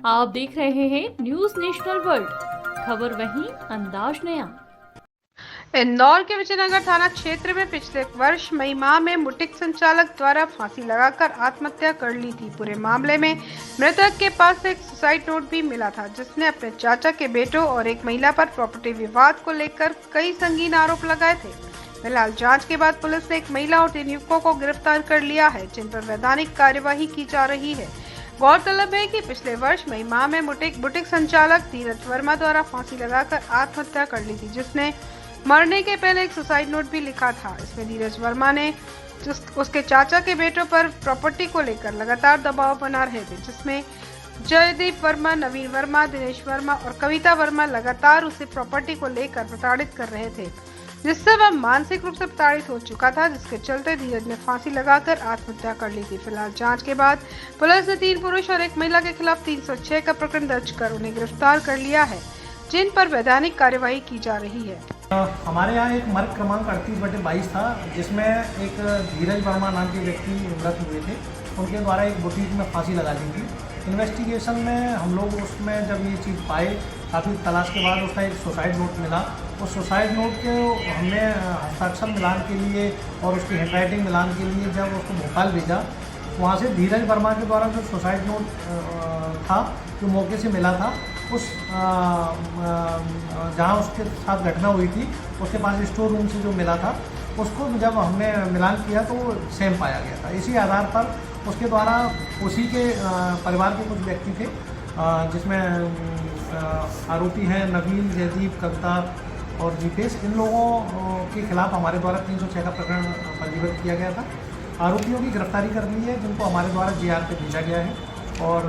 आप देख रहे हैं न्यूज नेशनल वर्ल्ड, खबर वहीं अंदाज नया। इंदौर के विजयनगर थाना क्षेत्र में पिछले वर्ष मई माह में बुटीक संचालक द्वारा फांसी लगाकर आत्महत्या कर ली थी। पूरे मामले में मृतक के पास एक सुसाइड नोट भी मिला था, जिसने अपने चाचा के बेटों और एक महिला पर प्रॉपर्टी विवाद को लेकर कई संगीन आरोप लगाए थे। फिलहाल जांच के बाद पुलिस ने एक महिला और 3 युवकों को गिरफ्तार कर लिया है, जिन पर वैधानिक कार्यवाही की जा रही है। गौरतलब है कि पिछले वर्ष मई माह में बुटीक संचालक धीरज वर्मा द्वारा फांसी लगाकर आत्महत्या कर ली थी, जिसने मरने के पहले एक सुसाइड नोट भी लिखा था। इसमें धीरज वर्मा ने उसके चाचा के बेटों पर प्रॉपर्टी को लेकर लगातार दबाव बना रहे थे, जिसमें जयदीप वर्मा, नवीन वर्मा, दिनेश वर्मा और कविता वर्मा लगातार उसे प्रॉपर्टी को लेकर प्रताड़ित कर रहे थे, जिससे वह मानसिक रूप से प्रताड़ित हो चुका था, जिसके चलते धीरज ने फांसी लगाकर आत्महत्या कर ली थी। फिलहाल जांच के बाद पुलिस ने 3 पुरुष और एक महिला के खिलाफ 306 का प्रकरण दर्ज कर उन्हें गिरफ्तार कर लिया है, जिन पर वैधानिक कार्यवाही की जा रही है। हमारे यहाँ एक मर्ग क्रमांक 38/22 था, जिसमें एक धीरज वर्मा नाम के व्यक्ति मृत हुए थे। उनके द्वारा एक बुटीक में फांसी लगा दी थी। इन्वेस्टिगेशन में हम लोग उसमें जब ये चीज़ पाए, काफ़ी तलाश के बाद उसका एक सुसाइड नोट मिला। उस सुसाइड नोट को हमने हस्ताक्षर मिलान के लिए और उसकी हैंडराइटिंग मिलान के लिए जब उसको भोपाल भेजा, वहाँ से धीरज वर्मा के द्वारा जो सुसाइड नोट था, जो मौके से मिला था, उस जहाँ उसके साथ घटना हुई थी उसके पास स्टोर रूम से जो मिला था, उसको जब हमने मिलान किया तो वो सेम पाया गया था। इसी आधार पर उसके द्वारा उसी के परिवार के कुछ व्यक्ति थे, जिसमें आरोपी हैं नवीन, जयदीप, कविता और जीतेश। इन लोगों के खिलाफ हमारे द्वारा 306 का प्रकरण पंजीबद्ध किया गया था। आरोपियों की गिरफ्तारी कर ली है, जिनको हमारे द्वारा जीआर पे भेजा गया है। और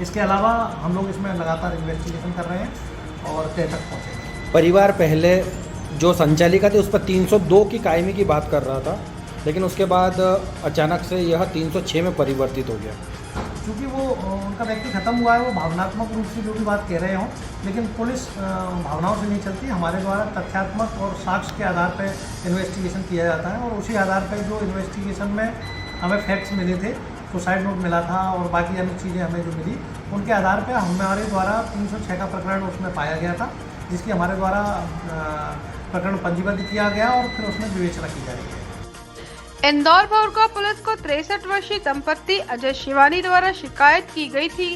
इसके अलावा हम लोग इसमें लगातार इन्वेस्टिगेशन कर रहे हैं और तय तक पहुँचे। परिवार पहले जो संचालिका थी उस पर 302 की कायमी की बात कर रहा था, लेकिन उसके बाद अचानक से यह 306 में परिवर्तित हो गया। क्योंकि वो उनका व्यक्ति खत्म हुआ है, वो भावनात्मक रूप से जो भी बात कह रहे हों, लेकिन पुलिस भावनाओं से नहीं चलती। हमारे द्वारा तथ्यात्मक और साक्ष्य के आधार पर इन्वेस्टिगेशन किया जाता है, और उसी आधार पर जो इन्वेस्टिगेशन में हमें फैक्ट्स मिले थे, सुसाइड नोट मिला था और बाकी अन्य चीज़ें हमें जो मिली, उनके आधार पर हमारे द्वारा 306 का प्रकरण उसमें पाया गया था, जिसकी हमारे द्वारा प्रकरण पंजीबद्ध किया गया और फिर उसमें विवेचना की जाएगी। इंदौर भौरका पुलिस को 63 वर्षीय दंपत्ति अजय शिवानी द्वारा शिकायत की गई थी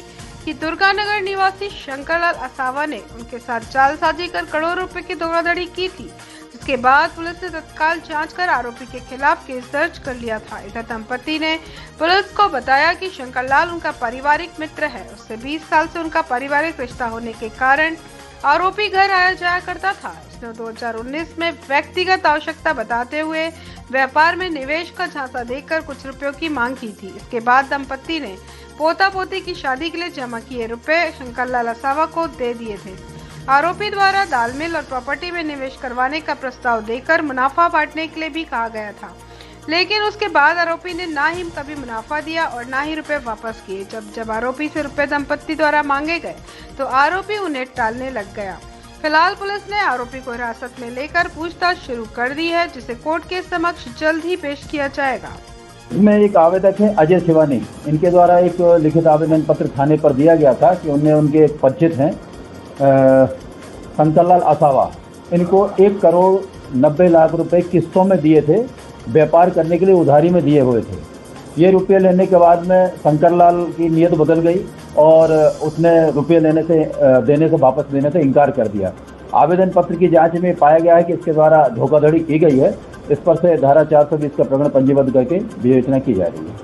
कि दुर्गानगर निवासी शंकरलाल असावा ने उनके साथ जालसाजी कर करोड़ों रुपए की धोखाधड़ी की थी, जिसके बाद पुलिस ने तत्काल जांच कर आरोपी के खिलाफ केस दर्ज कर लिया था। इधर दंपत्ति ने पुलिस को बताया कि शंकरलाल उनका पारिवारिक मित्र है। उससे 20 साल से उनका पारिवारिक रिश्ता होने के कारण आरोपी घर आया जाया करता था। उसने 2019 में व्यक्तिगत आवश्यकता बताते हुए व्यापार में निवेश का झांसा देकर कुछ रुपयों की मांग की थी। इसके बाद दंपत्ति ने पोता पोती की शादी के लिए जमा किए रुपए शंकरलाल असावा को दे दिए थे। आरोपी द्वारा दाल मिल और प्रॉपर्टी में निवेश करवाने का प्रस्ताव देकर मुनाफा बांटने के लिए भी कहा गया था, लेकिन उसके बाद आरोपी ने ना ही कभी मुनाफा दिया और ना ही रुपए वापस किए। जब आरोपी से रुपए दंपत्ति द्वारा मांगे गए तो आरोपी उन्हें टालने लग गया। फिलहाल पुलिस ने आरोपी को हिरासत में लेकर पूछताछ शुरू कर दी है, जिसे कोर्ट के समक्ष जल्द ही पेश किया जाएगा। इसमें एक आवेदक है अजय शिवानी, इनके द्वारा एक लिखित आवेदन पत्र थाने पर दिया गया था कि उन्हें उनके परिचित हैं शंकरलाल असावा, इनको 1,90,00,000 रुपए किस्तों में दिए थे, व्यापार करने के लिए उधारी में दिए हुए थे। ये रुपये लेने के बाद में शंकरलाल की नीयत बदल गई और उसने रुपये देने से वापस देने से इनकार कर दिया। आवेदन पत्र की जांच में पाया गया है कि इसके द्वारा धोखाधड़ी की गई है। इस पर से धारा 420 का प्रकरण पंजीबद्ध करके विवेचना की जा रही है।